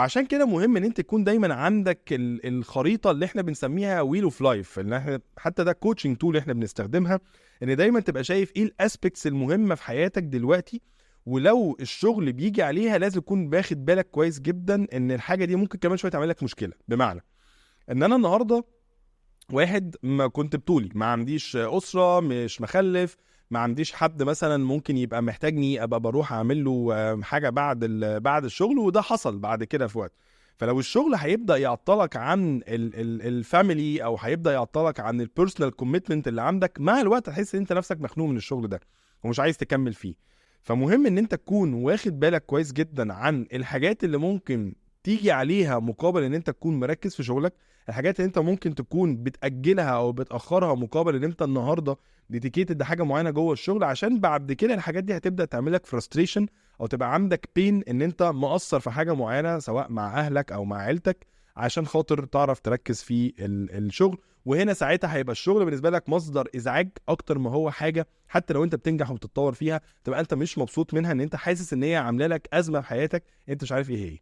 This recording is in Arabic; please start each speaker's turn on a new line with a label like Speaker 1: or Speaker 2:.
Speaker 1: عشان كده مهم ان انت تكون دايما عندك الخريطه اللي احنا بنسميها ويل اوف لايف، اللي احنا حتى ده كوتشنج تول احنا بنستخدمها، ان دايما تبقى شايف ايه الاسبكتس المهمه في حياتك دلوقتي، ولو الشغل بيجي عليها لازم تكون باخد بالك كويس جدا ان الحاجه دي ممكن كمان شويه تعمل لك مشكله. بمعنى ان انا النهارده واحد ما كنت بطولي، ما عنديش اسره، مش مخلف، ما عنديش حد مثلا ممكن يبقى محتاجني ابقى بروح اعمل له حاجه بعد الشغل، وده حصل بعد كده في وقت. فلو الشغل هيبدا يعطلك عن الفاميلي، او هيبدا يعطلك عن البيرسونال كوميتمنت اللي عندك، مع الوقت هتحس ان انت نفسك مخنوق من الشغل ده ومش عايز تكمل فيه. فمهم ان انت تكون واخد بالك كويس جدا عن الحاجات اللي ممكن تيجي عليها مقابل ان انت تكون مركز في شغلك، الحاجات اللي انت ممكن تكون بتأجلها او بتأخرها مقابل ان انت النهارده ديديكيتد لحاجه معينه جوه الشغل، عشان بعد كده الحاجات دي هتبدا تعمل لك فرستريشن، او تبقى عندك بين ان انت مقصر في حاجه معينه سواء مع اهلك او مع عيلتك، عشان خاطر تعرف تركز في الشغل. وهنا ساعتها هيبقى الشغل بالنسبه لك مصدر ازعاج اكتر ما هو حاجه، حتى لو انت بتنجح وبتتطور فيها تبقى انت مش مبسوط منها، ان انت حاسس ان هي عامله لك ازمه في حياتك انت مش عارف ايه هي.